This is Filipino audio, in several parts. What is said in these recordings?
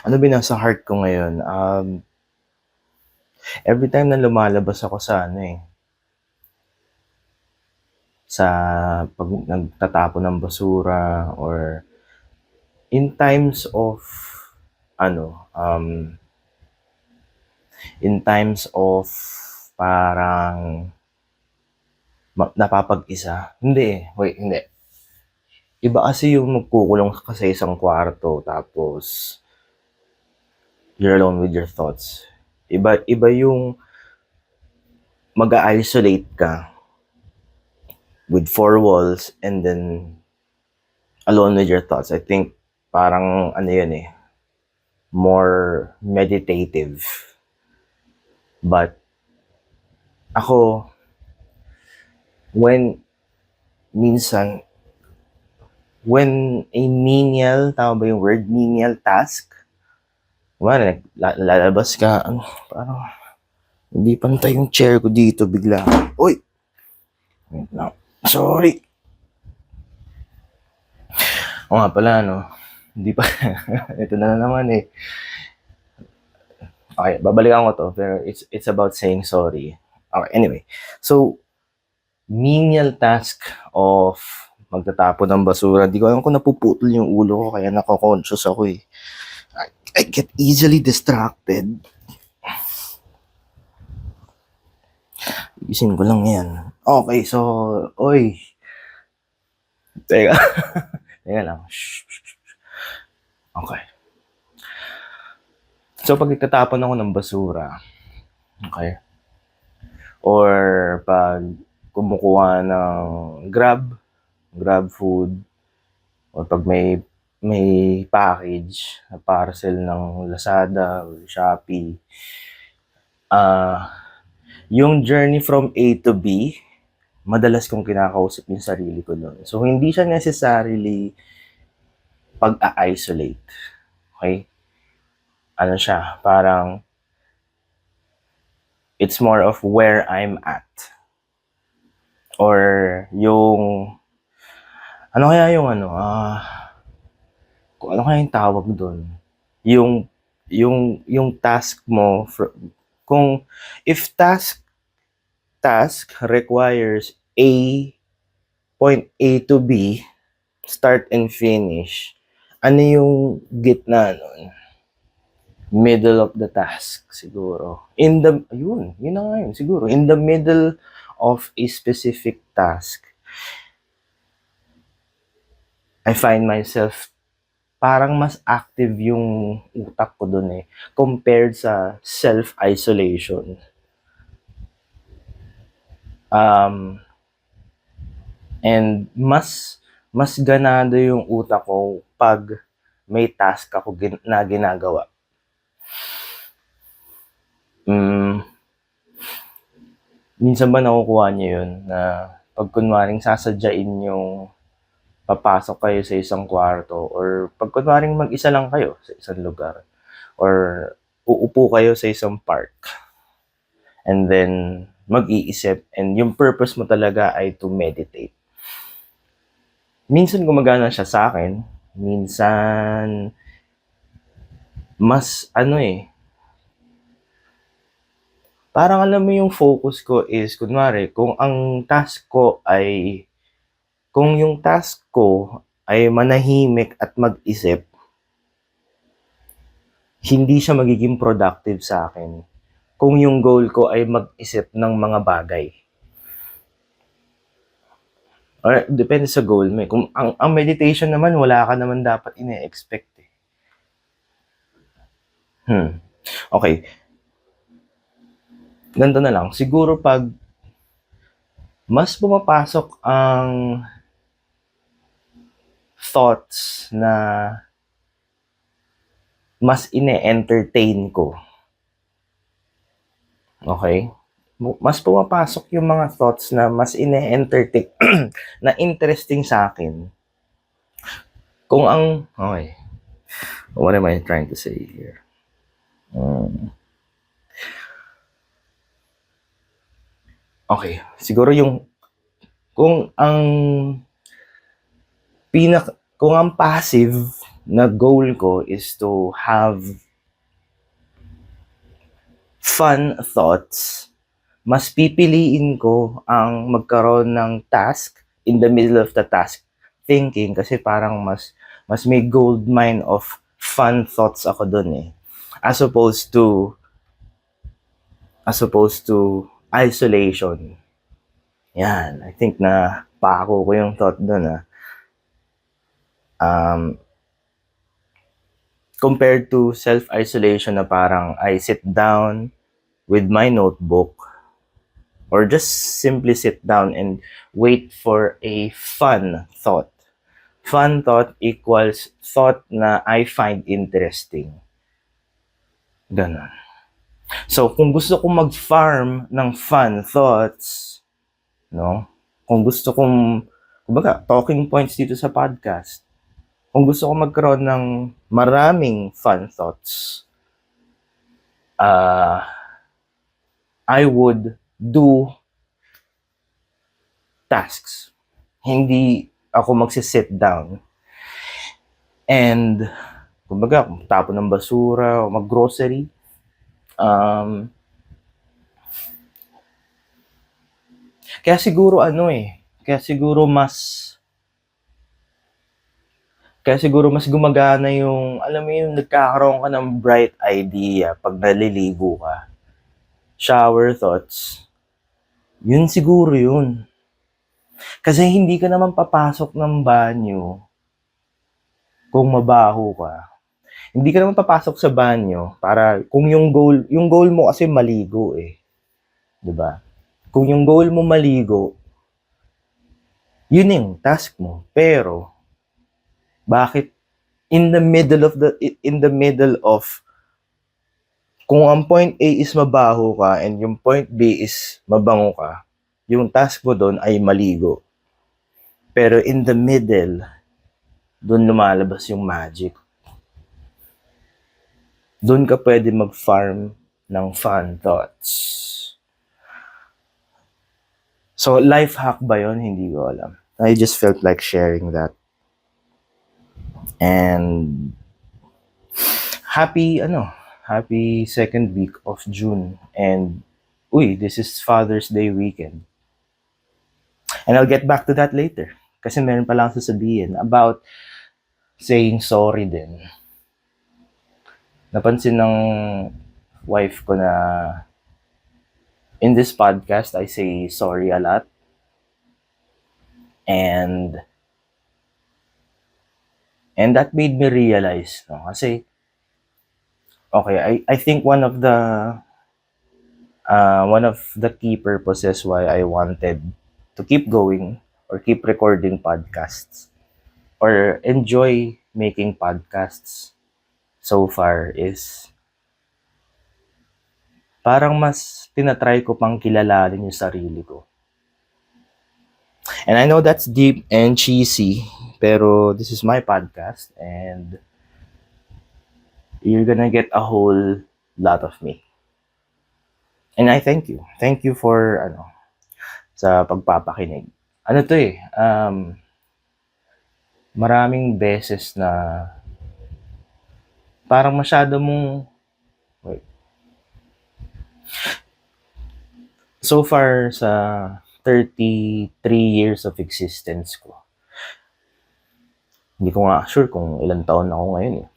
Ano ba yung nasa heart ko ngayon? Every time na lumalabas ako sa sa pag nagtatapon ng basura or in times of ano, in times of parang napapag-isa. Hindi eh. Wait, hindi. Iba kasi yung magkukulong ka sa isang kwarto tapos you're alone with your thoughts. Iba yung mag-isolate ka with four walls and then alone with your thoughts. I think parang ano yun eh, more meditative. But ako, when minsan, when a menial, tama ba yung word, menial task, wala, lalabas ka, parang hindi pantay yung chair ko dito bigla. Uy! Wait lang. Sorry. O nga pala, no? Hindi pa. Ito na naman eh. Okay, babalikan ko to, pero it's about saying sorry. Okay, anyway. So, menial task of magtatapon ng basura. Hindi ko alam kung napuputol yung ulo ko, kaya nako-conscious ako eh. I get easily distracted. Isin ko lang yan. Okay, so, oy. Teka. Teka lang. Okay. So, pag nagtatapon ako ng basura, okay, or pag kumukuha ng grab food, or pag may package na parcel ng Lazada or Shopee, yung journey from A to B, madalas kong kinakausap yung sarili ko doon. So, hindi siya necessarily pag-a-isolate. Okay? Ano siya, parang it's more of where I'm at. Or yung, ano kaya yung kung ano kaya yung tawag doon? Yung task mo, kung if task requires point A to B, start and finish, ano yung gitna nun? Middle of the task, siguro. Yun na nga yun, siguro. In the middle of a specific task, I find myself parang mas active yung utak ko dun eh, compared sa self-isolation. And mas ganado yung utak ko pag may task ako na ginagawa. Minsan ba nakukuha niyo yun na pag kunwaring sasadyain yung papasok kayo sa isang kwarto or pag kunwaring mag-isa lang kayo sa isang lugar or uupo kayo sa isang park and then mag-iisip and yung purpose mo talaga ay to meditate. Minsan gumagana siya sa akin, minsan mas parang alam mo yung focus ko is kunwari kung yung task ko ay manahimik at mag-isip, hindi siya magiging productive sa akin kung yung goal ko ay mag-isip ng mga bagay. Or depende sa goal mo. Kung ang meditation naman, wala ka naman dapat ine-expect eh. Okay. Ganito na lang. Siguro pag mas pumapasok ang thoughts na mas ine-entertain ko. Okay? Mas pumapasok yung mga thoughts na mas ine-entertain na interesting sa akin. Okay. What am I trying to say here? Okay. Siguro kung ang passive na goal ko is to have fun thoughts, mas pipiliin ko ang magkaroon ng task in the middle of the task thinking kasi parang mas may gold mine of fun thoughts ako dun eh. As opposed to isolation. Yan, I think na pako ko yung thought dun compared to self-isolation na parang I sit down with my notebook or just simply sit down and wait for a fun thought. Fun thought equals thought na I find interesting. Ganon. So, kung gusto kong mag-farm ng fun thoughts, no? Kung gusto kong, kumbaga, talking points dito sa podcast, kung gusto kong magkaroon ng maraming fun thoughts, I would do tasks. Hindi ako magsisit down and kumbaga tapon ng basura o mag-grocery. Kaya siguro mas gumagana yung, alam mo yung nagkakaroon ka ng bright idea pag naliligo ka. Shower thoughts. Yun siguro yun. Kasi hindi ka naman papasok ng banyo kung mabaho ka. Hindi ka naman papasok sa banyo para kung yung goal mo kasi maligo eh. 'Di ba? Kung yung goal mo maligo, yun yung task mo. Pero bakit in the middle of kung ang point A is mabaho ka and yung point B is mabango ka, yung task mo doon ay maligo. Pero in the middle, doon lumalabas yung magic. Doon ka pwede mag-farm ng fun thoughts. So, life hack ba yun? Hindi ko alam. I just felt like sharing that. And happy second week of June. And this is Father's Day weekend. And I'll get back to that later. Kasi meron pa lang sasabihin about saying sorry din. Napansin ng wife ko na in this podcast, I say sorry a lot. And that made me realize, no? Kasi, okay, I think one of the key purposes why I wanted to keep going or keep recording podcasts or enjoy making podcasts so far is parang mas tinatry ko pang kilalanin yung sarili ko. And I know that's deep and cheesy, pero this is my podcast and you're gonna get a whole lot of me. And I thank you. Thank you for sa pagpapakinig. Maraming beses na parang masyado mong so far sa 33 years of existence ko. Hindi ko nga sure kung ilang taon ako ngayon eh.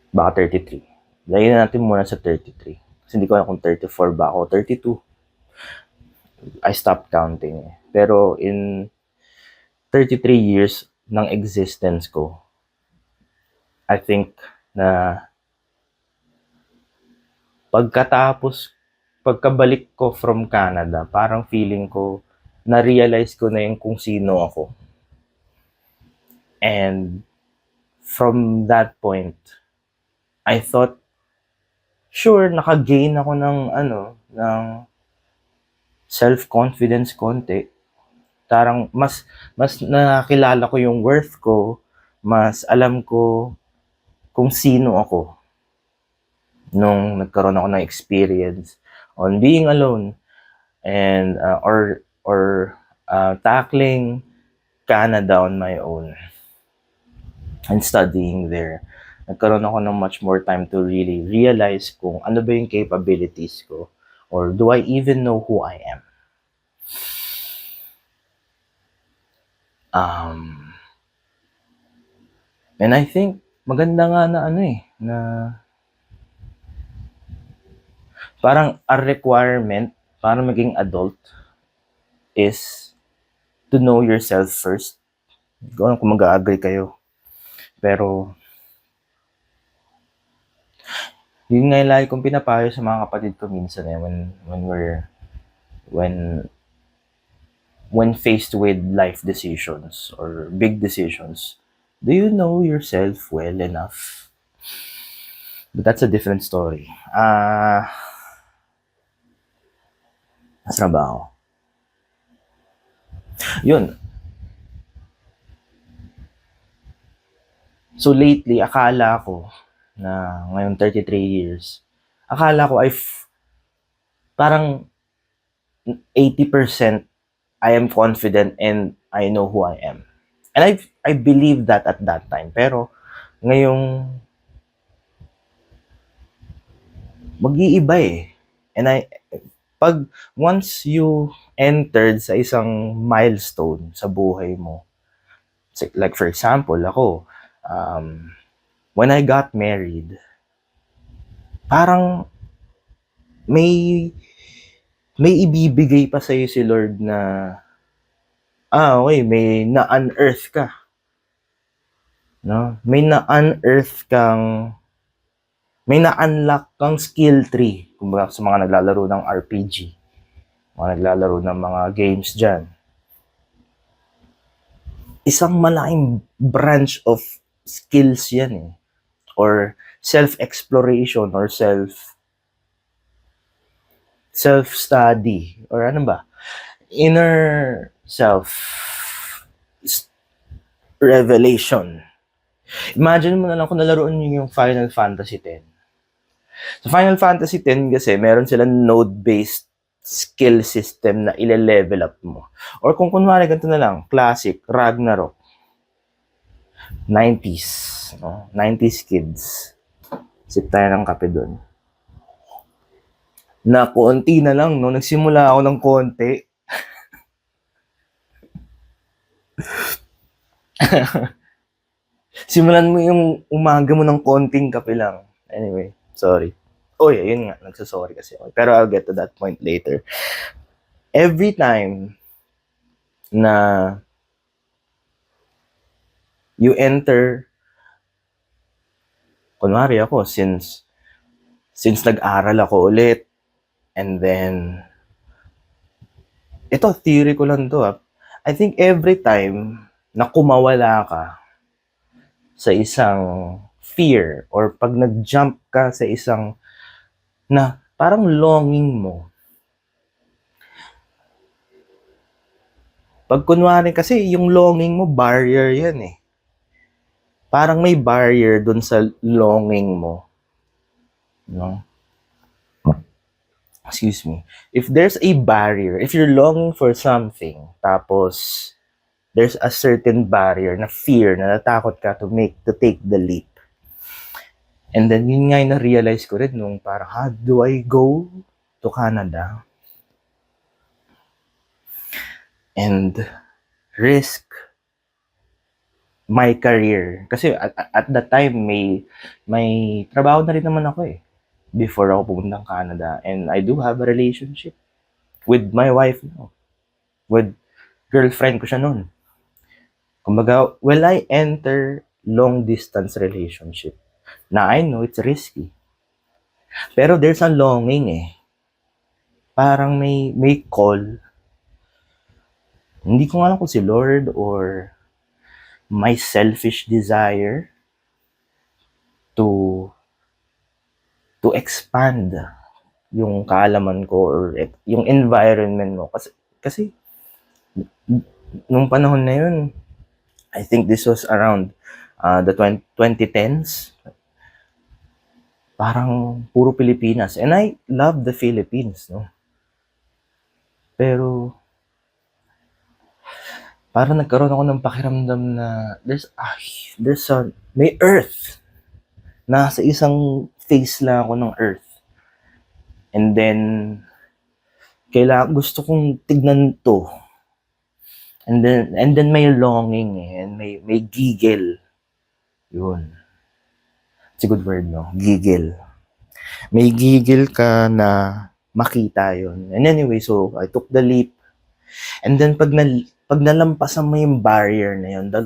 Baka 33. Lagyan natin muna sa 33. Kasi hindi ko alam kung 34 ba ako, 32. I stopped counting eh. Pero in 33 years ng existence ko, I think na pagkabalik ko from Canada, parang feeling ko, na-realize ko na yung kung sino ako. And from that point, I thought, sure, naka-gain ako ng self-confidence konti. Parang mas nakakilala ko yung worth ko, mas alam ko kung sino ako nung nagkaroon ako ng experience on being alone and or tackling Canada on my own. and studying there, nagkaroon ako ng much more time to really realize kung ano ba yung capabilities ko, or do I even know who I am. And I think maganda nga na na parang a requirement para maging adult is to know yourself first. Hindi ko alam kung mag-agree kayo. Pero, yun nga yung lagi kong pinapayo sa mga kapatid ko minsan when when faced with life decisions or big decisions. Do you know yourself well enough? But that's a different story. Nasa ba ako? Yun. So lately, akala ko na ngayon 33 years, akala ko parang 80% I am confident and I know who I am. And I believe that at that time. Pero ngayong mag-iiba eh. And pag once you entered sa isang milestone sa buhay mo, like for example, ako, when I got married, parang may ibibigay pa sa'yo si Lord na, okay, may na-unearth ka. No? May na-unlock kang skill tree. Kumbaga sa mga naglalaro ng RPG, mga naglalaro ng mga games dyan. Isang malaking branch of skills yan eh. Or self-exploration or self-study. Or ano ba? Inner self revelation. Imagine mo na lang kung nalaroon niyo yung Final Fantasy X. Sa Final Fantasy X kasi, meron silang node-based skill system na ile-level up mo. Or kung kunwari ganito na lang, classic, Ragnarok. 90s. No? 90s kids. Sip tayo ng kape doon. Na konti na lang, no? Nagsimula ako ng konti. Simulan mo yung umaga mo ng konting kape lang. Anyway, sorry. Oh, yeah, yun nga. Nagsasorry kasi ako. Pero I'll get to that point later. Every time na you enter, kunwari ako, since nag-aral ako ulit, and then, ito, theory ko lang to I think every time na kumawala ka sa isang fear, or pag nag-jump ka sa isang na parang longing mo, pag kunwari kasi yung longing mo, barrier yan eh. Parang may barrier dun sa longing mo. No? Excuse me. If there's a barrier, if you're longing for something, tapos there's a certain barrier na fear, na natakot ka to take the leap. And then yun nga yung na-realize ko rin nung parang, do I go to Canada and risk my career? Kasi at that time, may trabaho na rin naman ako eh, before ako pumunta ng Canada. And I do have a relationship with my wife now. With girlfriend ko siya noon. Kumbaga, will I enter long distance relationship? Na I know it's risky. Pero there's a longing eh. Parang may call. Hindi ko alam kung si Lord or my selfish desire to expand yung kaalaman ko or yung environment mo. Kasi nung panahon na yun, I think this was around the 2010s. Parang puro Pilipinas. And I love the Philippines, no? Pero parang nagkaroon ako ng pakiramdam na may earth. Nasa isang face lang ako ng earth. And then, gusto kong tignan to. And then may longing and may giggle. Yun. It's a good word, no? Giggle. May giggle ka na makita yun. And anyway, so I took the leap. And then pag nalampasan mo yung barrier na yun, the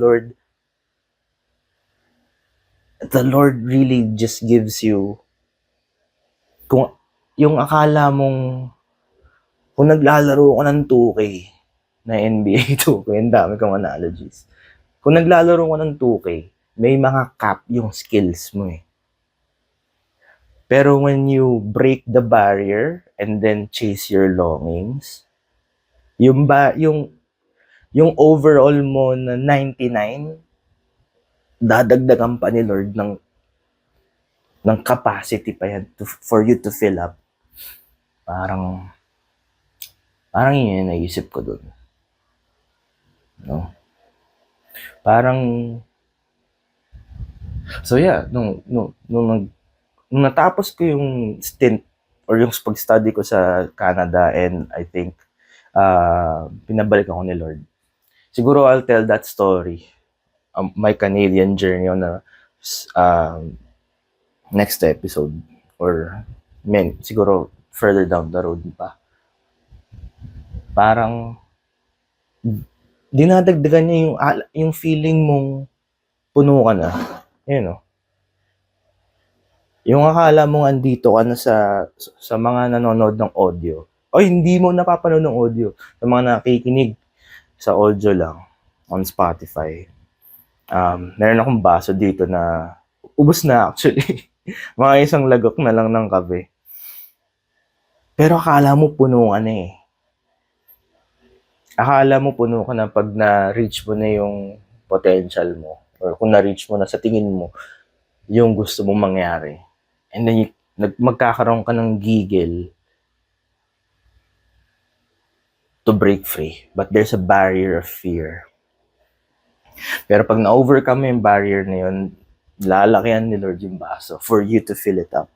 Lord really just gives you kung yung akala mong kung naglalaro ka ng 2K na NBA 2K, ang dami kong analogies. Kung naglalaro ka ng 2K, may mga cap yung skills mo eh. Pero when you break the barrier and then chase your longings, yung overall mo na 99, dadagdagan pa ni Lord ng capacity pa yan for you to fill up. Parang yun yung naisip ko dun. No? Parang, so yeah, nung natapos ko yung stint or yung pag-study ko sa Canada, and I think pinabalik ako ni Lord. Siguro I'll tell that story, my Canadian journey on a next episode, or siguro further down the road pa. Parang dinadagdagan niya yung feeling mong puno ka na. You know, yung akala mong andito ka na sa mga nanonood ng audio. O hindi mo napapanood ng audio. Sa mga nakikinig sa audio lang on Spotify. Meron akong baso dito na ubos na actually. Mga isang lagok na lang ng kape. Pero akala mo puno ka na eh. Akala mo puno ka na pag na-reach mo na yung potential mo. Or kung na-reach mo na sa tingin mo yung gusto mong mangyari. And then magkakaroon ka ng giggle to break free. But there's a barrier of fear. Pero pag na-overcome mo yung barrier na yun, lalakyan ni Lord yung baso for you to fill it up.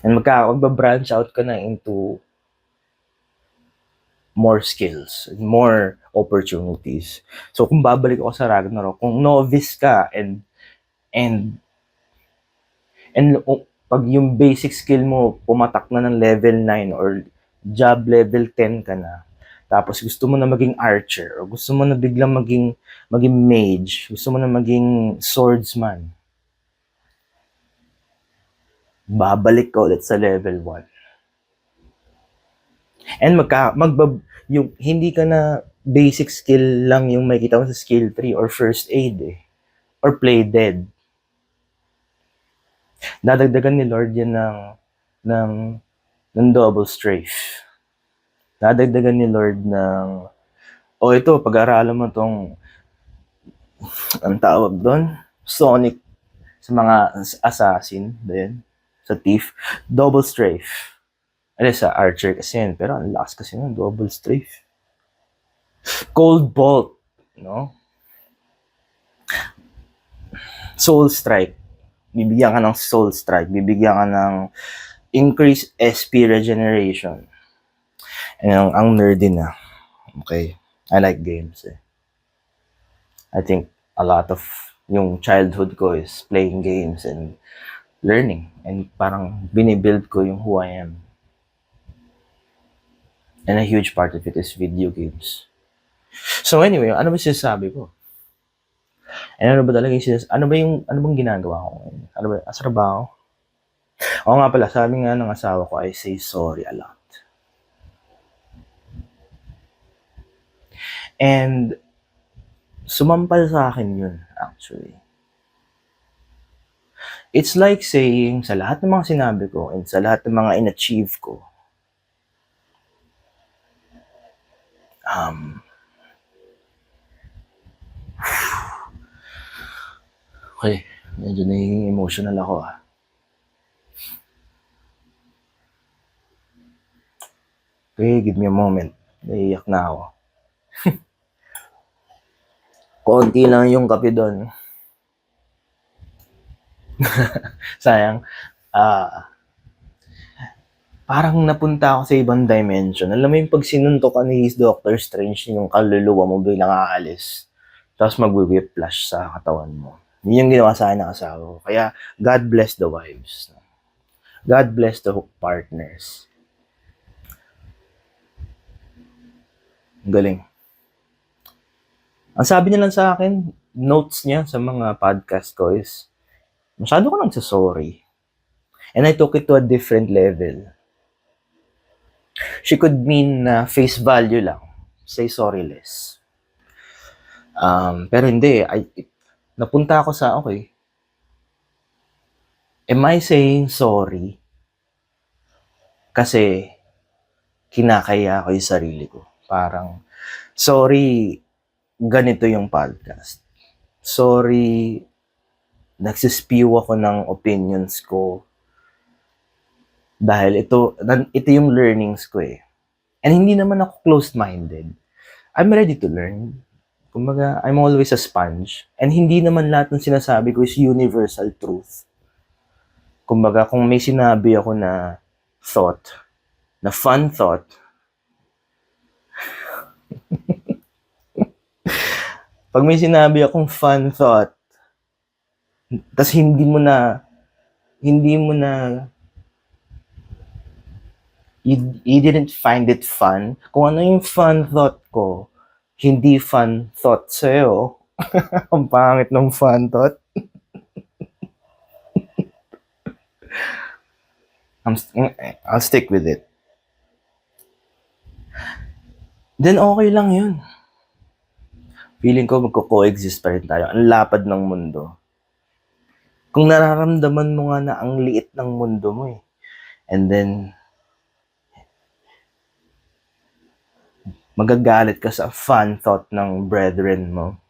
And magba-branch out ka na into more skills, more opportunities. So kung babalik ako sa Ragnarok, kung novice ka and pag yung basic skill mo pumatak na ng level 9 or job level 10 ka na, tapos gusto mo na maging archer o gusto mo na biglang maging mage, gusto mo na maging swordsman, babalik ka ulit sa level 1. And yung hindi ka na basic skill lang yung makikita mo sa skill 3 or first aid eh, or play dead. Dadagdagan ni Lord yan ng double strafe. Dadagdagan ni Lord ng ito, pag-aralan mo tong ang tawag doon, Sonic, sa mga assassin din, sa thief, double strafe. Sa archer kasi yun, pero ang lakas kasi yun, double strafe. Cold bolt, no? Soul strike. Bibigyan ka ng soul strike. Bibigyan ka ng increased SP regeneration. And ang nerdy na. Okay. I like games eh. I think a lot of yung childhood ko is playing games and learning. And parang binibuild ko yung who I am. And a huge part of it is video games. So anyway, ano ba sinasabi ko? And ano ba talaga ano bang ginagawa ko? Ano ba, sa trabaho? Oo nga pala, sabi nga ng asawa ko, I say sorry a lot. And sumampal sa akin yun, actually. It's like saying, sa lahat ng mga sinabi ko and sa lahat ng mga in-achieve ko, okay, medyo naging emotional ako Okay, give me a moment. Naiiyak na ako. Konti lang yung kape doon. Sayang. Parang napunta ako sa ibang dimension. Alam mo yung pag sinuntok ka ni Doctor Strange, yung kaluluwa mo biglang aalis. Tapos mag-whiplash sa katawan mo. Yun yung ginawa sa akin ng asawa ko. Kaya, God bless the wives. God bless the partners. Ang galing. Ang sabi niya lang sa akin, notes niya sa mga podcast ko is, masyado ka lang sa sorry. And I took it to a different level. She could mean na face value lang. Say sorry less. Pero hindi. Napunta ako sa, okay, am I saying sorry kasi kinakaya ko yung sarili ko? Parang, sorry, ganito yung podcast. Sorry, nagsispew ako ng opinions ko dahil ito yung learnings ko eh. And hindi naman ako closed-minded. I'm ready to learn. Kumbaga, I'm always a sponge. And hindi naman lahat ng sinasabi ko is universal truth. Kumbaga, kung may sinabi ako na thought, na fun thought, pag may sinabi akong fun thought, tas hindi mo na, you didn't find it fun, kung ano yung fun thought ko, hindi fun thought sa'yo, ang pangit ng fun thought. I'll stick with it. Then okay lang yun. Feeling ko magko-coexist pa rin tayo. Ang lapad ng mundo. Kung nararamdaman mo nga na ang liit ng mundo mo eh. And then, magagalit ka sa fun thought ng brethren mo.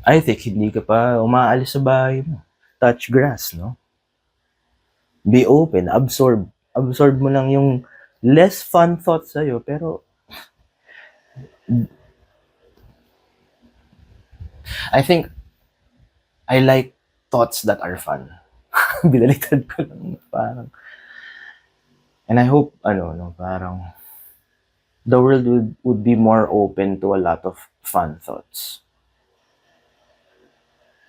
I think hindi ka pa umaalis sa bahay mo. Touch grass, no? Be open, absorb. Absorb mo lang yung less fun thoughts sa'yo, pero I think I like thoughts that are fun. Binaliktad ko lang, parang. And I hope, parang the world would be more open to a lot of fun thoughts.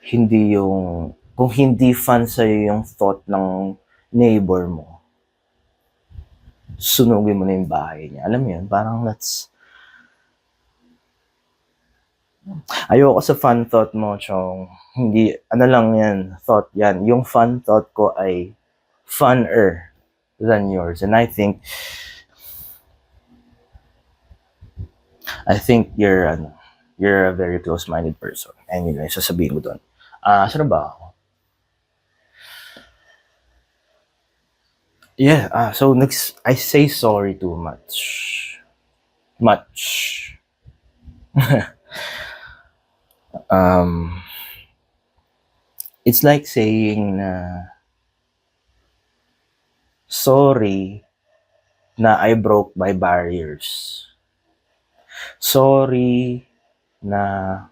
Hindi yung, kung hindi fun sa'yo yung thought ng neighbor mo, sunugin mo na yung bahay niya. Alam mo yun, parang ayoko sa fun thought mo, Chong. Hindi, lang yan, thought yan. Yung fun thought ko ay funner than yours. And I think you're a very close-minded person. Anyway, sasabihin ko doon. Saan ba ako? Yeah, so next, I say sorry too much. It's like saying na sorry na I broke my barriers. Sorry na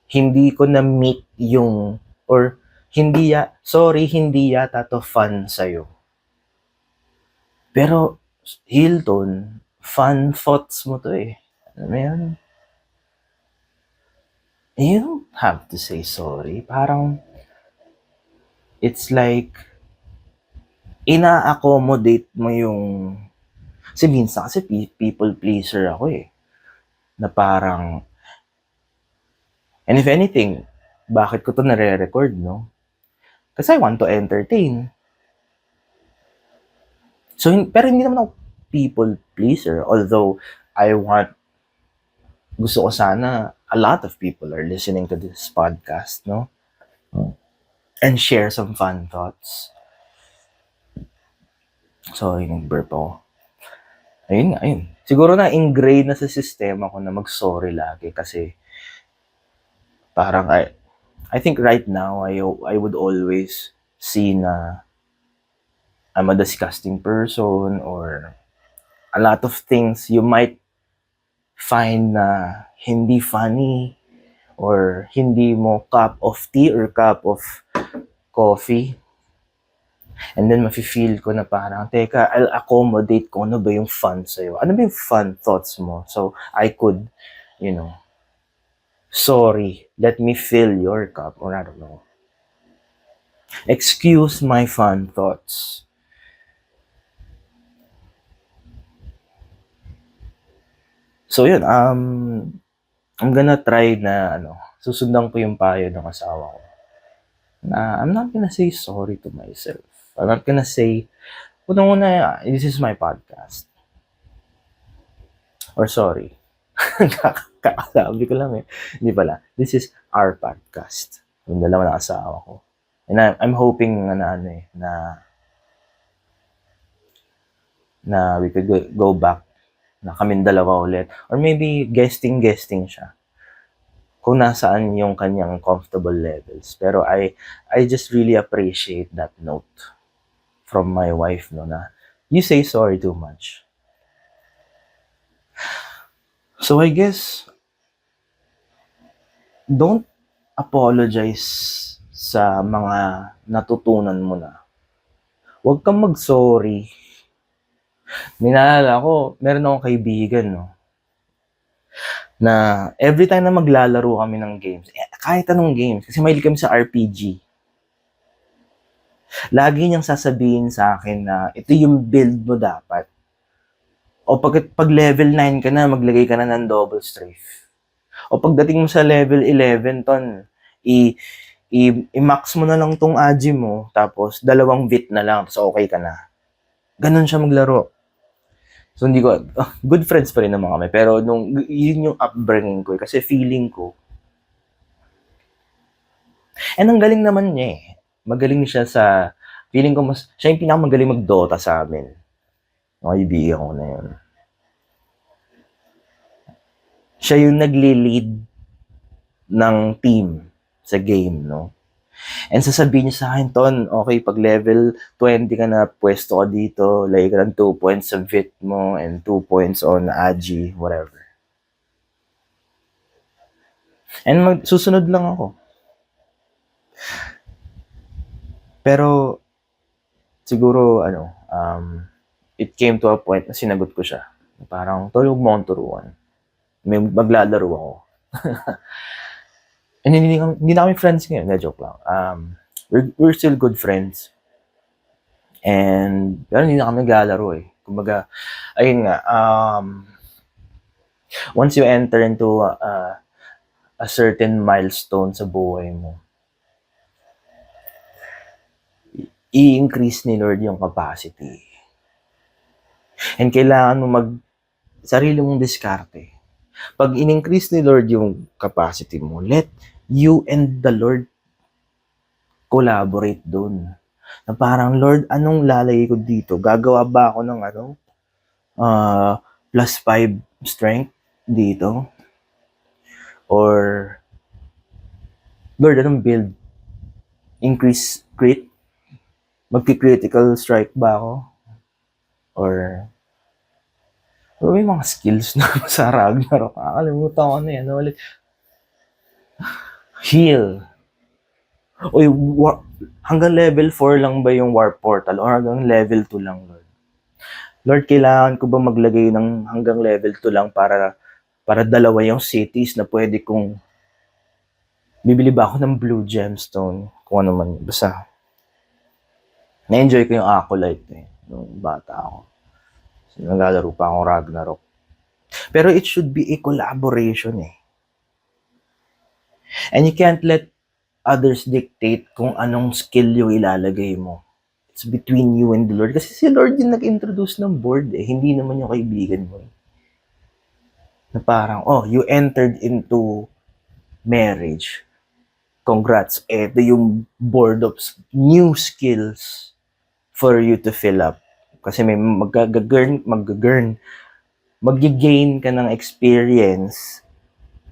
hindi ko na-meet yung, or hindi yata to fun sa'yo. Pero, Hilton, fun thoughts mo to eh. Alam mo yun? You don't have to say sorry. Parang, it's like, ina-accommodate mo yung, kasi minsan kasi people pleaser ako eh. Na parang, and if anything, bakit ko to nare-record, no? Kasi I want to entertain. So, pero hindi naman ako people pleaser. Although, gusto ko sana, a lot of people are listening to this podcast, no? And share some fun thoughts. So, burp ako. Ayun. Siguro na ingrained na sa sistema ko na mag-sorry lagi kasi parang I think right now I would always see na I'm a disgusting person or a lot of things you might find na hindi funny or hindi mo cup of tea or cup of coffee. And then mafe-feel ko na parang, teka, I'll accommodate ko ano ba yung fun sa'yo. Ano ba yung fun thoughts mo? So, I could, sorry, let me fill your cup, or I don't know. Excuse my fun thoughts. So, yun, I'm gonna try na, susundan ko yung payo ng asawa ko. Na, I'm not gonna say sorry to myself. I'm not gonna say, una, this is my podcast. Or sorry. Kakasabi ko lang eh. Hindi pala. This is our podcast. Yung dalawa ng asawa ko. And I'm hoping na we could go back na kaming dalawa ulit. Or maybe guesting siya. Kung nasaan yung kanyang comfortable levels. Pero I just really appreciate that note from my wife, no, na you say sorry too much. So I guess, don't apologize sa mga natutunan mo na. Huwag kang mag-sorry. Minaalala ko, meron akong kaibigan, no, na every time na maglalaro kami ng games, kahit anong games, kasi mahilig kami sa RPG, lagi niyang sasabihin sa akin na ito yung build mo dapat. O pag level 9 ka na, maglagay ka na ng double strafe. O pagdating mo sa level 11, ton, i-max mo na lang tong agi mo, tapos 2 vit na lang, tapos okay ka na. Ganun siya maglaro. So hindi ko, good friends pa rin naman kami, pero yun yung upbringing ko, kasi feeling ko, and ang galing naman niya eh. Magaling siya feeling ko siya yung pinakamagaling mag-Dota sa amin. Mga kaibigan ko na yun. Siya yung nagli-lead ng team sa game, no? And sasabihin niya sa akin, Ton, okay, pag level 20 ka na, pwesto ka dito, lagay ka ng 2 points sa VIT mo, and 2 points on AGI, whatever. And susunod lang ako. Pero, siguro, it came to a point na sinagot ko siya. Parang, Tol, huwag mo akong turuan. May maglalaro ako. And hindi na kami friends ngayon. Joke lang. We're still good friends. And, pero hindi na kami naglalaro eh. Kumbaga, ayun nga, once you enter into a certain milestone sa buhay mo, i-increase ni Lord yung capacity. And kailangan mo sarili mong diskarte. Pag in-increase ni Lord yung capacity mo, let you and the Lord collaborate dun. Na parang, Lord, anong lalagay ko dito? Gagawa ba ako ng plus 5 strength dito? Or, Lord, anong build? Increase crit? Magki-critical strike ba ako? Or, may mga skills na sa Ragnarok. Nakalimutan ko na yan. Ulit. Heal. Uy, hanggang level 4 lang ba yung warp portal? Or hanggang level 2 lang, Lord? Lord, kailangan ko ba maglagay ng hanggang level 2 lang para 2 yung cities na pwede kong bibili ba ako ng blue gemstone? Kung ano man. Basta, na-enjoy ko yung Acolyte nung bata ako. So, naglalaro pa akong Ragnarok. Pero it should be a collaboration eh. And you can't let others dictate kung anong skill yung ilalagay mo. It's between you and the Lord. Kasi si Lord yung nag-introduce ng board eh. Hindi naman yung kaibigan mo eh. Na parang, you entered into marriage. Congrats. Ito yung board of new skills for you to fill up. Kasi may mag-gain ka ng experience,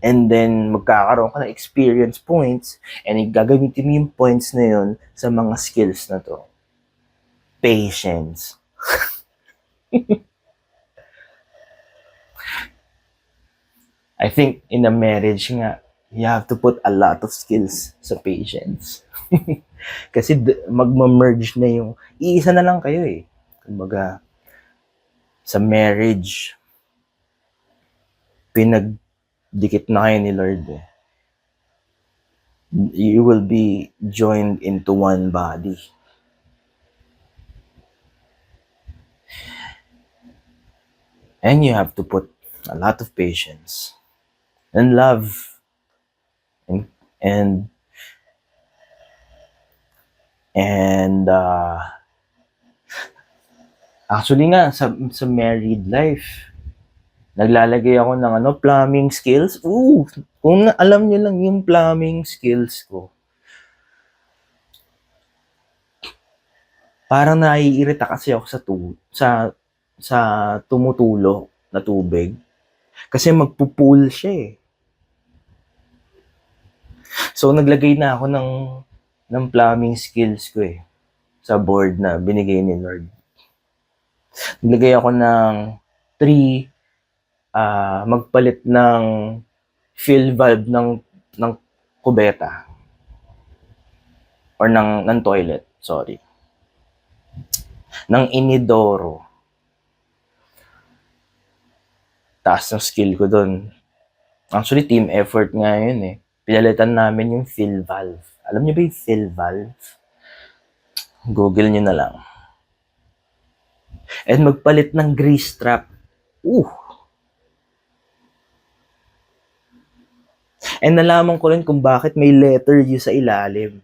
and then magkakaroon ka ng experience points, and gagamitin mo yung points na yun sa mga skills na to. Patience. I think in a marriage nga, you have to put a lot of skills sa patience. Kasi magma-merge na yung, iisa na lang kayo eh. Kumbaga, sa marriage, pinagdikit na kayo ni Lord eh. You will be joined into one body. And you have to put a lot of patience and love and and and actually nga sa married life, naglalagay ako ng plumbing skills. Kung alam niyo lang yung plumbing skills ko, parang naiirita kasi ako sa tumutulo na tubig. Kasi magpupool siya eh. So naglagay na ako ng plumbing skills ko eh sa board na binigay ni Lord. Naglagay ako ng 3 magpalit ng fill valve ng kubeta or ng toilet, sorry. Ng inidoro. Taas ng skill ko doon. Actually, team effort nga yun eh. Pinalitan namin yung fill valve. Alam niyo ba yung fill valve? Google niyo na lang. And magpalit ng grease trap. And nalaman ko rin kung bakit may letter U sa ilalim.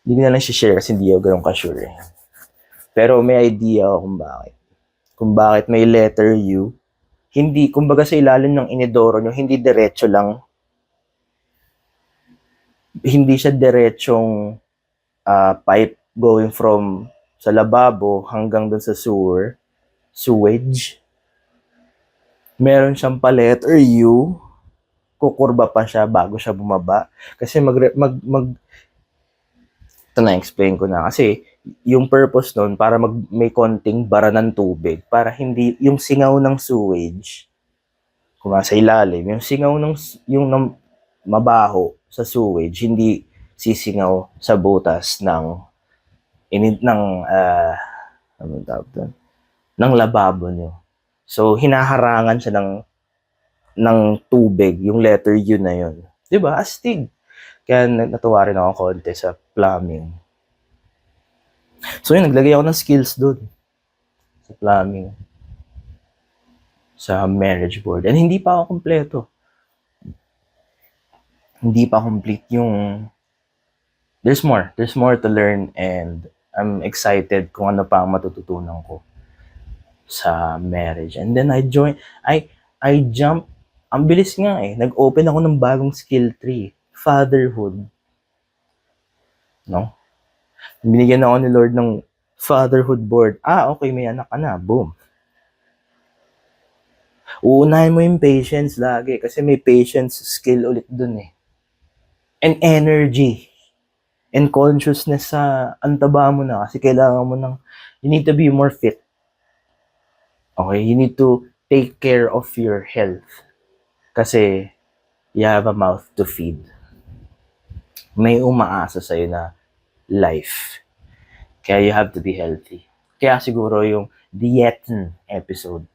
Hindi ko na lang share kasi hindi ako ganun ka-sure eh. Pero may idea ako kung bakit. Kung bakit may letter U. Hindi, kumbaga sa ilalim ng inidoro nyo, hindi diretso lang. Hindi siya diretsong pipe going from sa lababo hanggang dun sa sewage. Meron siyang pa letter U, kukurba pa siya bago siya bumaba. Kasi ito na, explain ko na. Kasi yung purpose nun, para may konting bara ng tubig, para hindi, yung singaw ng sewage, kung sa ilalim, yung singaw yung mabaho sa sewage, hindi sisingaw sa butas ng lababo nyo. So, hinaharangan siya ng tubig, yung letter U na yun. Diba? Astig. Kaya natuwa rin ako konti sa plumbing. So yun, naglagay ako ng skills doon sa plumbing. Sa marriage board. And hindi pa ako kompleto. Hindi pa complete yung... There's more to learn and I'm excited kung ano pa ang matututunan ko sa marriage. And then I jump. Ang bilis nga eh. Nag-open ako ng bagong skill tree. Fatherhood. No? Binigyan ako ni Lord ng fatherhood board. Okay, may anak ka na. Boom. Uunahin mo yung patience lagi kasi may patience skill ulit dun eh. And energy. And consciousness sa antaba mo na kasi kailangan mo you need to be more fit. Okay? You need to take care of your health. Kasi you have a mouth to feed. May umaasa sa'yo na life. Kaya you have to be healthy. Kaya siguro yung dietin episode.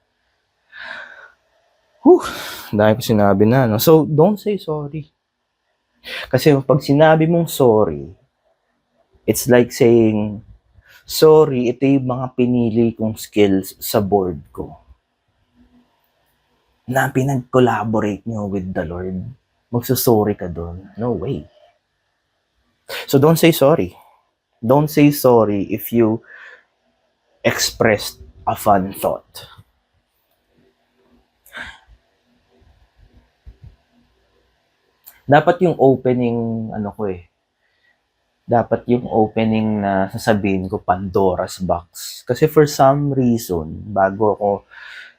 Dahil ko sinabi na. No? So, don't say sorry. Kasi pag sinabi mong sorry, it's like saying, sorry, ito yung mga pinili kong skills sa board ko. Na pinag-collaborate nyo with the Lord. Magsusorry ka doon. No way. So, don't say sorry. Don't say sorry if you expressed a fun thought. Dapat yung opening, dapat yung opening na sasabihin ko, Pandora's Box. Kasi for some reason, bago ako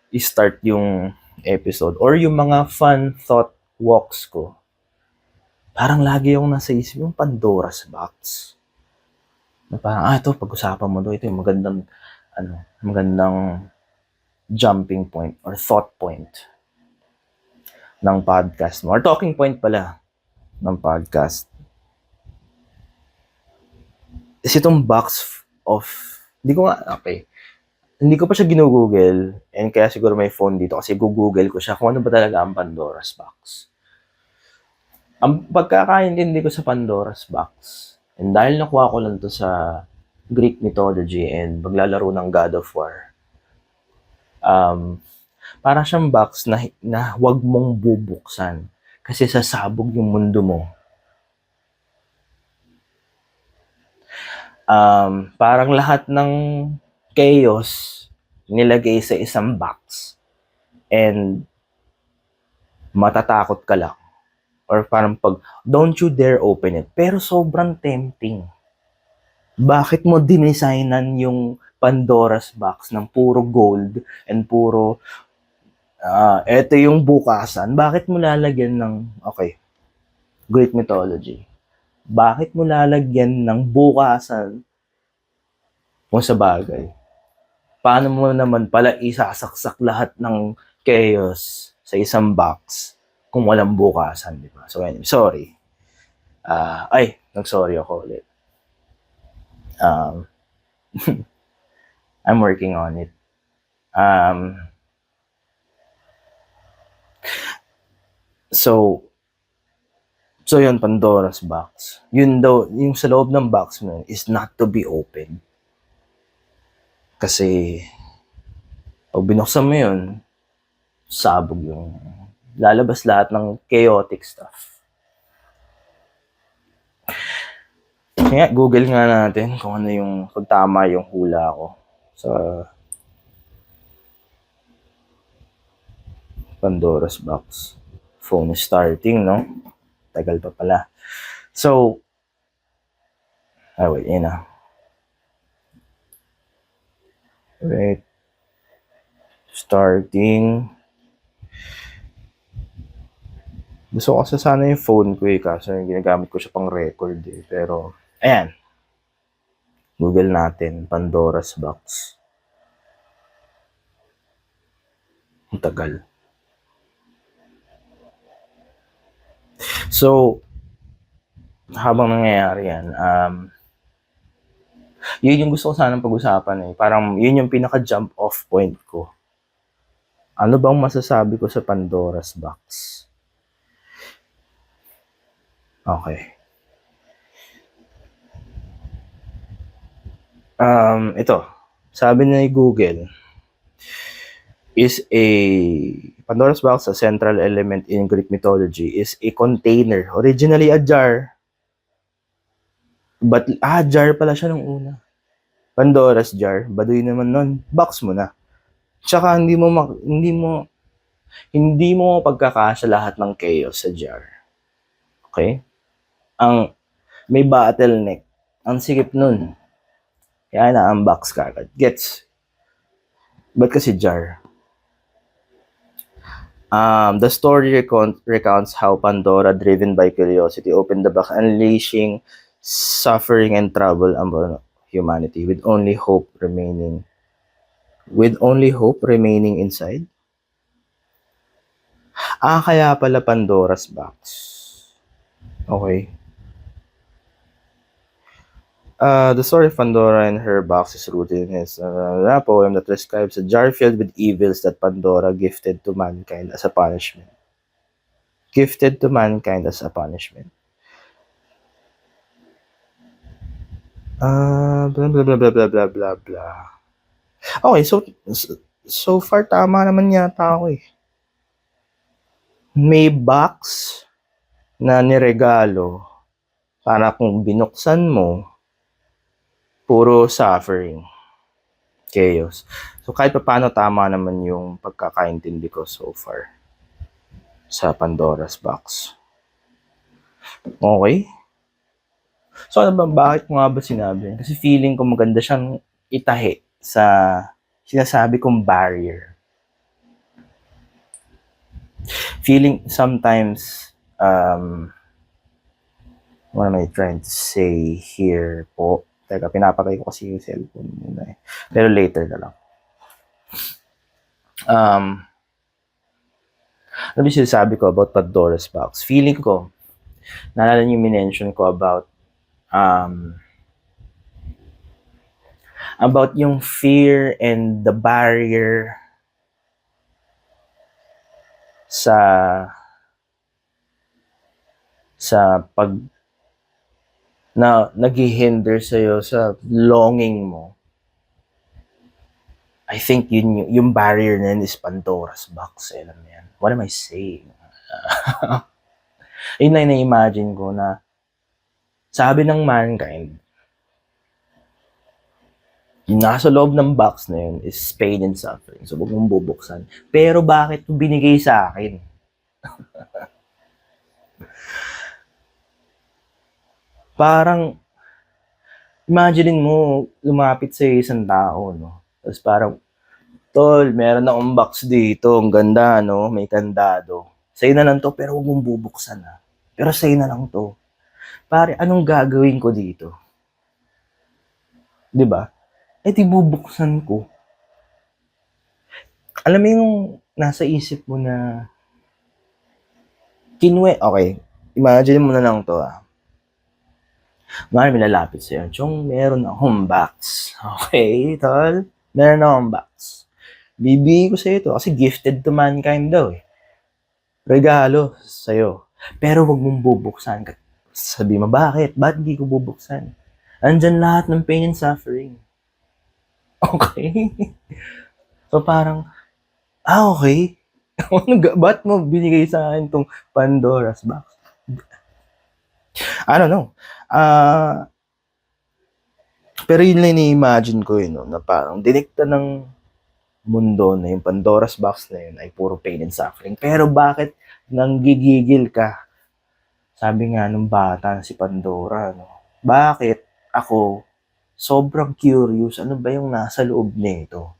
i-start yung episode, or yung mga fun thought walks ko, parang lagi akong nasa isip yung Pandora's Box. Na parang, ito, pag-usapan mo ito yung magandang jumping point or thought point. ng podcast mo, or talking point pala ng podcast, is itong box of, hindi ko nga, okay, hindi ko pa siya ginugoogle, and kaya siguro may phone dito kasi gugoogle ko siya kung ano ba talaga ang Pandora's Box. Ang pagkakaintindi ko sa Pandora's Box, and dahil nakuha ko lang to sa Greek mythology and maglalaro ng God of War, para siyang box na wag mong bubuksan kasi sasabog yung mundo mo. Parang lahat ng chaos nilagay sa isang box and matatakot ka lang. Or parang don't you dare open it. Pero sobrang tempting. Bakit mo dinesignan yung Pandora's Box ng puro gold and puro, eto yung bukasan? Bakit mo lalagyan ng, okay, Greek mythology. Bakit mo lalagyan ng bukasan kung sa bagay? Paano mo naman pala isasaksak lahat ng chaos sa isang box kung walang bukasan, di ba? So anyway, sorry. Nag-sorry ako ulit. I'm working on it. So yun, Pandora's Box. Yun daw, yung sa loob ng box mo is not to be open. Kasi, pag binuksan mo yun, sabog yung, lalabas lahat ng chaotic stuff. Kaya, Google nga natin kung ano yung, kung tama yung hula ko sa Pandora's Box. Phone is starting, no? Tagal pa pala. So, wait, yun na. Wait. Starting. Gusto ko kasi sana yung phone ko kasi ginagamit ko siya pang record Pero, ayan. Google natin, Pandora's Box. Ang tagal. So, habang nangyayari yan, yun yung gusto ko sanang pag-usapan Parang yun yung pinaka-jump off point ko. Ano bang masasabi ko sa Pandora's Box? Okay. Ito. Sabi ni Google, is a Pandora's Box, a central element in Greek mythology, is a container. Originally a jar. But, jar pala siya nung una. Pandora's jar. Baduy naman nun. Box mo na. Tsaka hindi mo pagkakasya lahat ng chaos sa jar. Okay? May bottleneck. Ang sikip nun. Kaya na-unbox ka agad. Gets? Ba't kasi jar? The story recounts how Pandora, driven by curiosity, opened the box, unleashing suffering and trouble among humanity, with only hope remaining inside. Kaya pala Pandora's Box. Okay. The story of Pandora and her box is rooted in his poem that describes a jar filled with evils that Pandora gifted to mankind as a punishment. Blah, blah, blah, blah, blah, blah, blah, blah. Okay, so far tama naman yata ako May box na niregalo para kung binuksan mo, puro suffering, chaos. So kahit pa paano tama naman yung pagkakaintindi ko so far sa Pandora's Box. Okay? So ano ba, bakit ko nga ba sinabi? Kasi feeling ko maganda siyang itahi sa sinasabi kong barrier. Feeling sometimes, what am I trying to say here po? Teka, pinapatay ko kasi yung cellphone muna Pero later na lang. Ano ba sinasabi ko about Pandora's Box? Feeling ko, naalala niyo yung minention ko um, about yung fear and the barrier sa pag na naghihinder sa'yo sa longing mo. I think yung barrier na yun is Pandora's box. Alam mo yan. What am I saying? Yun na na-imagine ko na sabi ng mankind, yung nasa loob ng box na yun is pain and suffering. So, huwag mong bubuksan. Pero bakit binigay sa akin? Parang, imagine mo, lumapit sa isang tao, no? Tapos parang, tol, meron akong box dito. Ang ganda, no? May kandado. Sa'yo na lang to, pero huwag mong bubuksan, ha? Pero sa'yo na lang to. Pare, anong gagawin ko dito? 'Di ba? Eh, di bubuksan ko. Alam mo yung nasa isip mo na, okay, imagine mo na lang to, Ngayon may lalapit sa'yo, Chong, meron akong box. Okay, tol? Meron akong box. Bibigay ko sa'yo to kasi gifted to mankind daw eh. Regalo sa'yo. Pero wag mong bubuksan. Sabi mo, bakit? Ba't hindi ko bubuksan? Andyan lahat ng pain and suffering. Okay? So parang, okay. Ba't mo binigay sa akin tong Pandora's box? I don't know. Pero yun lang ni-imagine ko no, na parang dinikta ng mundo na yung Pandora's box na yun ay puro pain and suffering. Pero bakit nanggigigil ka? Sabi nga nung bata si Pandora, no? Bakit ako sobrang curious, ano ba yung nasa loob nito?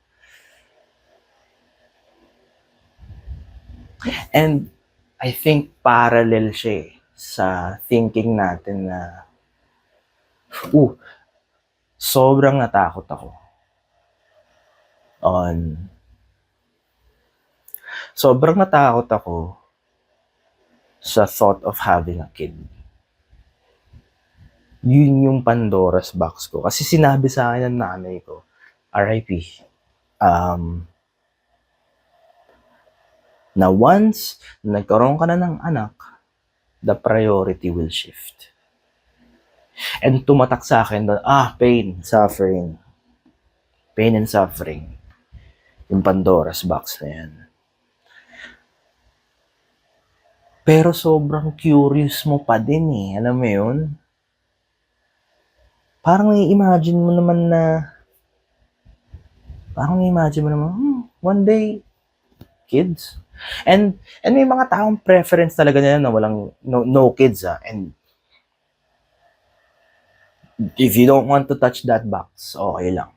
And I think parallel siya sa thinking natin na sobrang natakot ako sa thought of having a kid. Yun yung Pandora's box ko. Kasi sinabi sa akin ng nanay ko, RIP, na once nagkaroon ka na ng anak, the priority will shift. And tumatak sa akin na, pain, suffering. Pain and suffering. Yung Pandora's box na yan. Pero sobrang curious mo pa din eh. Alam mo yun? Parang i-imagine mo naman one day, kids. And may mga taong preference talaga nila na walang no kids And if you don't want to touch that box, okay lang.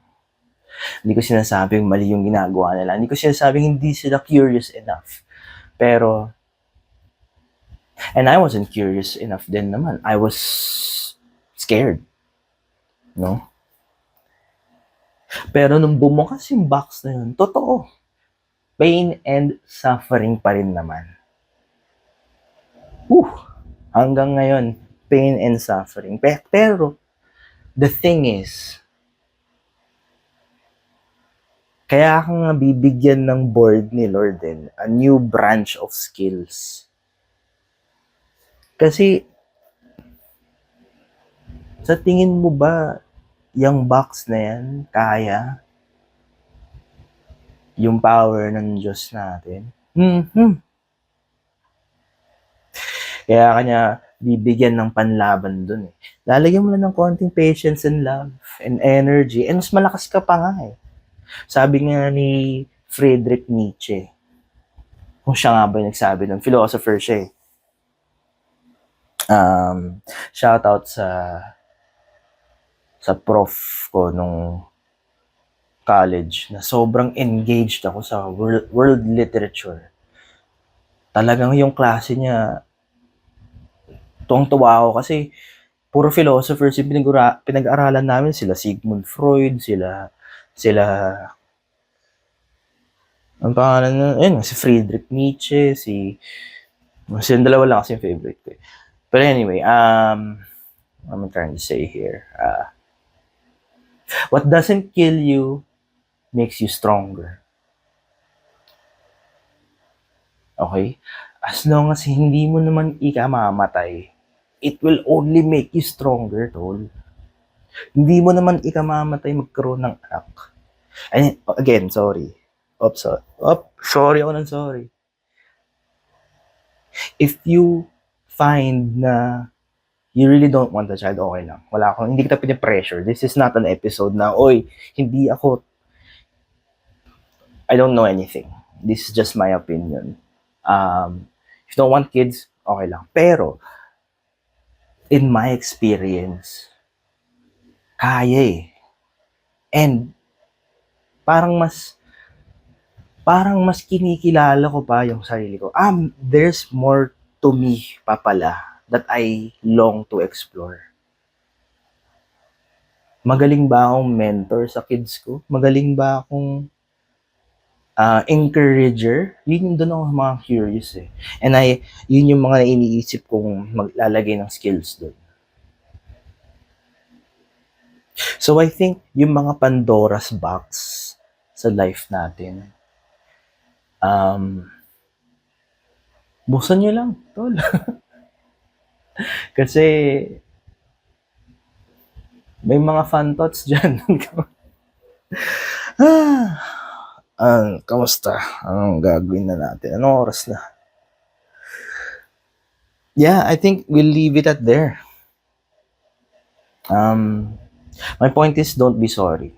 Hindi ko sinasabing mali yung ginagawa nila. Hindi ko sinasabing hindi sila curious enough. Pero, and I wasn't curious enough din naman. I was scared. No? Pero nung bumukas yung box na yun, totoo. Pain and suffering pa rin naman. Hanggang ngayon, pain and suffering. Pero, the thing is, kaya ka nga bibigyan ng board ni Lord din, a new branch of skills. Kasi, sa tingin mo ba, yung box na yan, kaya yung power ng Diyos natin? Kaya kanya bibigyan ng panlaban dun eh. Lalagyan mo lang ng konting patience and love and energy. And mas malakas ka pa nga eh. Sabi nga ni Friedrich Nietzsche, kung siya nga ba yung nagsabi ng philosopher siya eh. Shout out sa prof ko nung college na sobrang engaged ako sa world literature. Talagang yung klase niya, tuwang-tuwa ako kasi puro philosophers yung pinag-aralan namin. Sila Sigmund Freud, sila Ang pangalan na, ayun, si Friedrich Nietzsche, silang dalawa lang kasi yung favorite ko. But anyway, what am I trying to say here? What doesn't kill you makes you stronger. Okay? As long as hindi mo naman ikamamatay, it will only make you stronger, tol. Hindi mo naman ikamamatay magkaroon ng anak. And again, sorry. Sorry ako ng sorry. If you find na you really don't want a child, okay lang. Hindi kita pinipressure. This is not an episode na, oy, I don't know anything. This is just my opinion. If you don't want kids, okay lang. Pero, in my experience, kaya eh. And, parang mas kinikilala ko pa yung sarili ko. There's more to me pa pala that I long to explore. Magaling ba akong mentor sa kids ko? Magaling ba akong encourager? Yun yung doon ako mga curious eh. And yun yung mga iniisip kong maglalagay ng skills doon. So I think yung mga Pandora's box sa life natin, buksan nyo lang, tol. Kasi may mga fun thoughts dyan. Kamusta? Anong gagawin na natin? Anong oras na? Yeah, I think we'll leave it at there. My point is, don't be sorry.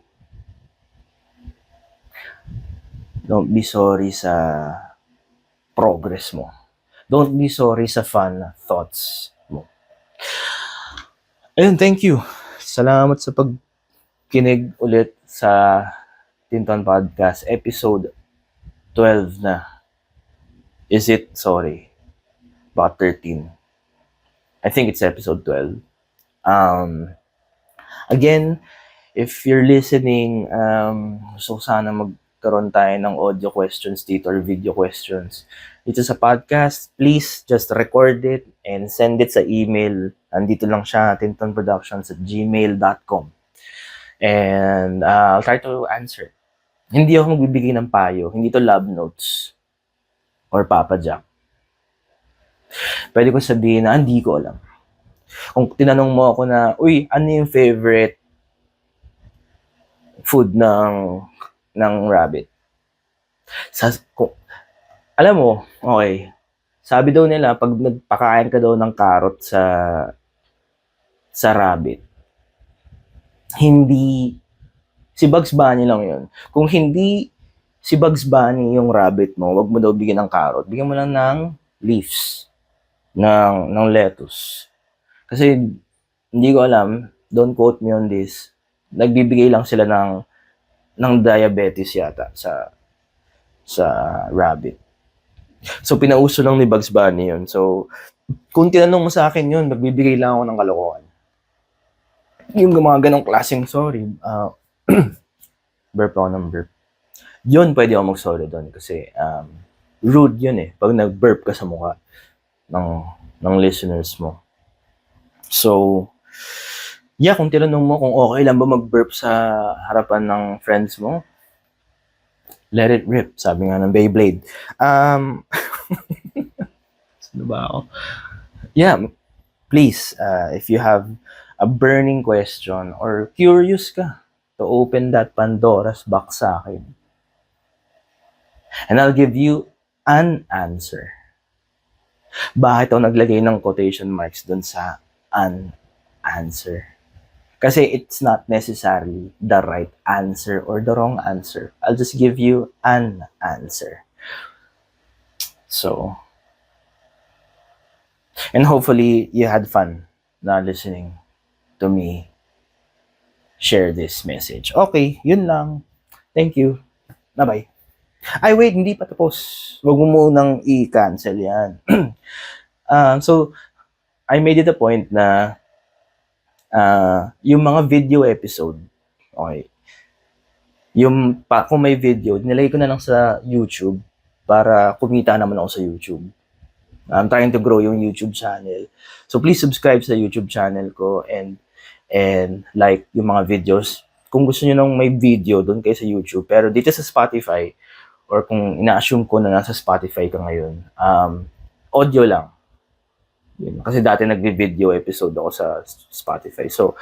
Don't be sorry sa progress mo. Don't be sorry sa fun thoughts mo. Ayun, thank you. Salamat sa pagkinig ulit sa Tinton Podcast, episode 12 na. Is it? Sorry. About 13. I think it's episode 12. Again, if you're listening, so sana magkaroon tayo ng audio questions dito or video questions dito sa podcast. Please just record it and send it sa email. Andito lang siya, tintonproductions@gmail.com. And I'll try to answer. Hindi ako magbibigay ng payo. Hindi to love notes or Papa Jack. Pwede ko sabihin na hindi ko alam. Kung tinanong mo ako na, uy, ano yung favorite food ng rabbit? Alam mo, okay, sabi daw nila, pag nagpakain ka daw ng carrot sa rabbit, hindi, si Bugs Bunny lang yun. Kung hindi si Bugs Bunny yung rabbit mo, wag mo daw bigyan ng carrot. Bigyan mo lang ng leaves, ng lettuce. Kasi, hindi ko alam, don't quote me on this, nagbibigay lang sila ng diabetes yata sa rabbit. So, pinauso lang ni Bugs Bunny yun. So, kung tinanong mo sa akin yun, magbibigay lang ako ng kalokohan. Yung mga ganong klaseng sorry, burp ako ng burp. Yun, pwede ako mag-sorry doon kasi rude yun eh. Pag nag-burp ka sa mukha ng listeners mo. So, yeah, kung tinanong mo kung okay lang ba mag-burp sa harapan ng friends mo, let it rip, sabi nga ng Beyblade. Sino ba ako? Yeah, please, if you have a burning question or curious ka to open that Pandora's box sa akin, and I'll give you an answer. Bakit ako naglagay ng quotation marks dun sa an answer? Kasi it's not necessarily the right answer or the wrong answer. I'll just give you an answer. So, and hopefully you had fun na listening to me share this message. Okay, yun lang. Thank you. Bye-bye. Ay, wait, hindi pa tapos. Huwag mo munang i-cancel yan. So, I made it a point na yung mga video episode, okay, Kung may video, nilagay ko na lang sa YouTube para kumita naman ako sa YouTube. I'm trying to grow yung YouTube channel. So please subscribe sa YouTube channel ko and like yung mga videos. Kung gusto niyo nang may video doon kayo sa YouTube, pero dito sa Spotify or kung ina-assume ko na nasa Spotify ka ngayon, audio lang. Yun. Kasi dati nagvi-video episode ako sa Spotify. So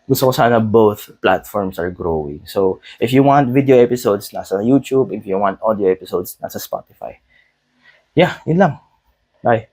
gusto ko sana both platforms are growing. So if you want video episodes, nasa YouTube. If you want audio episodes, nasa Spotify. Yeah, yun lang. Bye.